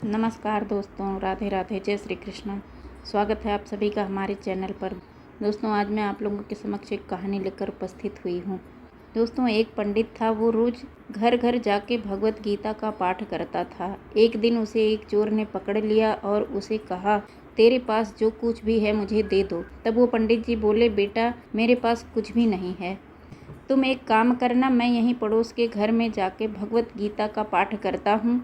नमस्कार दोस्तों, राधे राधे, जय श्री कृष्ण। स्वागत है आप सभी का हमारे चैनल पर। दोस्तों, आज मैं आप लोगों के समक्ष एक कहानी लेकर उपस्थित हुई हूँ। दोस्तों, एक पंडित था। वो रोज़ घर घर जाके भगवत गीता का पाठ करता था। एक दिन उसे एक चोर ने पकड़ लिया और उसे कहा, तेरे पास जो कुछ भी है मुझे दे दो। तब वो पंडित जी बोले, बेटा मेरे पास कुछ भी नहीं है, तुम एक काम करना, मैं यहीं पड़ोस के घर में जाके भगवत गीता का पाठ करता हूँ।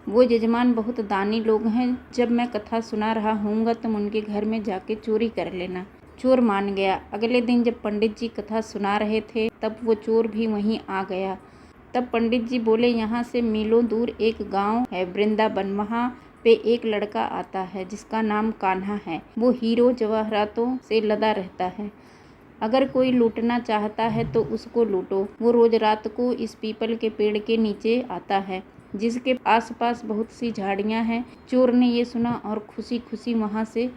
वो यजमान बहुत दानी लोग हैं, जब मैं कथा सुना रहा हूँगा तुम उनके घर में जाके चोरी कर लेना। चोर मान गया। अगले दिन जब पंडित जी कथा सुना रहे थे तब वो चोर भी वहीं आ गया। तब पंडित जी बोले, यहाँ से मीलों दूर एक गांव है वृंदावन, वहाँ पे एक लड़का आता है जिसका नाम कान्हा है। वो हीरो जवाहरातों से लदा रहता है। अगर कोई लूटना चाहता है तो उसको लूटो। वो रोज रात को इस पीपल के पेड़ के नीचे आता है जिसके आसपास बहुत सी झाड़ियां हैं। चोर ने ये सुना और खुशी खुशी वहां से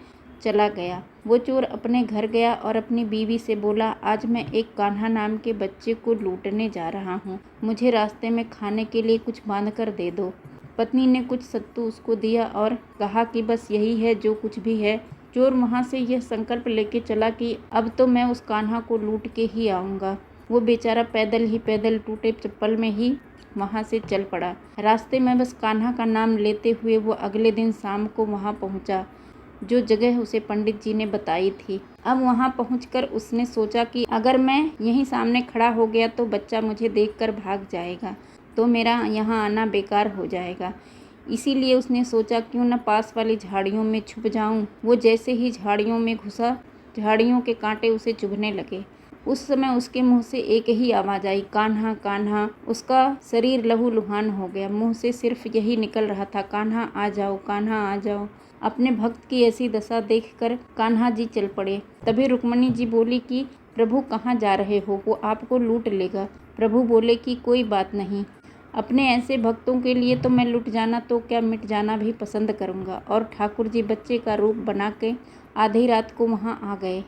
चला गया। वो चोर अपने घर गया और अपनी बीवी से बोला, आज मैं एक कान्हा नाम के बच्चे को लूटने जा रहा हूँ, मुझे रास्ते में खाने के लिए कुछ बांध कर दे दो। पत्नी ने कुछ सत्तू उसको दिया और कहा कि बस यही है जो कुछ भी है। चोर वहाँ से यह संकल्प लेके चला कि अब तो मैं उस कान्हा को लूट के ही आऊँगा। वो बेचारा पैदल टूटे चप्पल में ही वहाँ से चल पड़ा। रास्ते में बस कान्हा का नाम लेते हुए वो अगले दिन शाम को वहाँ पहुँचा जो जगह उसे पंडित जी ने बताई थी। अब वहाँ पहुँचकर उसने सोचा कि अगर मैं यहीं सामने खड़ा हो गया तो बच्चा मुझे देखकर भाग जाएगा, तो मेरा यहाँ आना बेकार हो जाएगा। इसीलिए उसने सोचा, क्यों न पास वाली झाड़ियों में छुप जाऊं। वो जैसे ही झाड़ियों में घुसा, झाड़ियों के कांटे उसे चुभने लगे। उस समय उसके मुंह से एक ही आवाज़ आई, कान्हा कान्हा। उसका शरीर लहूलुहान हो गया। मुंह से सिर्फ यही निकल रहा था, कान्हा आ जाओ, कान्हा आ जाओ। अपने भक्त की ऐसी दशा देखकर कान्हा जी चल पड़े। तभी रुक्मणी जी बोली कि प्रभु कहाँ जा रहे हो, वो आपको लूट लेगा। प्रभु बोले कि कोई बात नहीं, अपने ऐसे भक्तों के लिए तो मैं लुट जाना तो क्या मिट जाना भी पसंद करूंगा। और ठाकुर जी बच्चे का रूप बना के आधी रात को वहां आ गए।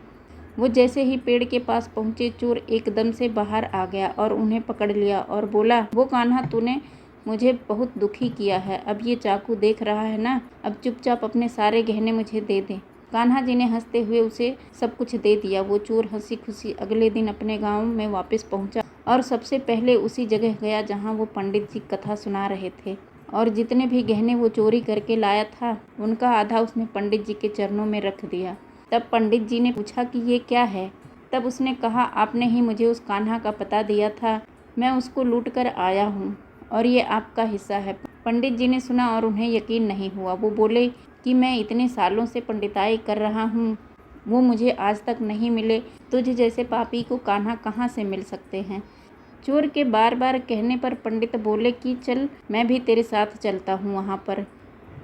वो जैसे ही पेड़ के पास पहुंचे, चोर एकदम से बाहर आ गया और उन्हें पकड़ लिया और बोला, वो कान्हा, तूने मुझे बहुत दुखी किया है। अब ये चाकू देख रहा है ना, अब चुपचाप अपने सारे गहने मुझे दे दे। कान्हा जी ने हंसते हुए उसे सब कुछ दे दिया। वो चोर हंसी खुशी अगले दिन अपने गाँव में वापस पहुँचा और सबसे पहले उसी जगह गया जहाँ वो पंडित जी कथा सुना रहे थे। और जितने भी गहने वो चोरी करके लाया था उनका आधा उसने पंडित जी के चरणों में रख दिया। तब पंडित जी ने पूछा कि ये क्या है। तब उसने कहा, आपने ही मुझे उस कान्हा का पता दिया था, मैं उसको लूट कर आया हूँ और ये आपका हिस्सा है। पंडित जी ने सुना और उन्हें यकीन नहीं हुआ। वो बोले कि मैं इतने सालों से पंडिताई कर रहा हूँ, वो मुझे आज तक नहीं मिले, तुझ जैसे पापी को कान्हा कहाँ से मिल सकते हैं। चोर के बार बार कहने पर पंडित बोले कि चल मैं भी तेरे साथ चलता हूँ वहाँ पर,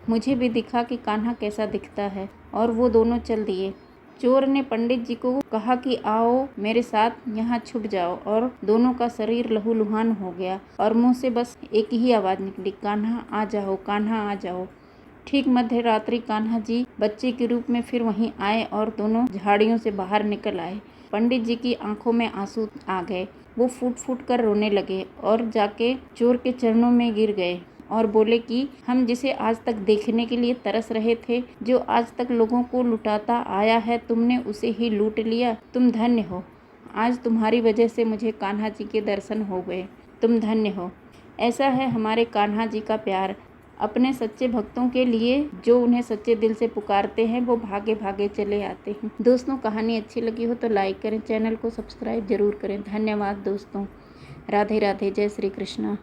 मुझे भी दिखा कि कान्हा कैसा दिखता है। और वो दोनों चल दिए। चोर ने पंडित जी को कहा कि आओ मेरे साथ यहाँ छुप जाओ, और दोनों का शरीर लहूलुहान हो गया और मुंह से बस एक ही आवाज़ निकली, कान्हा आ जाओ, कान्हा आ जाओ। ठीक मध्य रात्रि कान्हा जी बच्चे के रूप में फिर वहीं आए और दोनों झाड़ियों से बाहर निकल आए। पंडित जी की आंखों में आंसू आ गए। वो फूट फूट कर रोने लगे और जाके चोर के चरणों में गिर गए और बोले कि हम जिसे आज तक देखने के लिए तरस रहे थे, जो आज तक लोगों को लुटाता आया है, तुमने उसे ही लूट लिया। तुम धन्य हो, आज तुम्हारी वजह से मुझे कान्हा जी के दर्शन हो गए, तुम धन्य हो। ऐसा है हमारे कान्हा जी का प्यार। अपने सच्चे भक्तों के लिए जो उन्हें सच्चे दिल से पुकारते हैं वो भागे भागे चले आते हैं। दोस्तों, कहानी अच्छी लगी हो तो लाइक करें, चैनल को सब्सक्राइब जरूर करें। धन्यवाद दोस्तों। राधे राधे, जय श्री कृष्ण।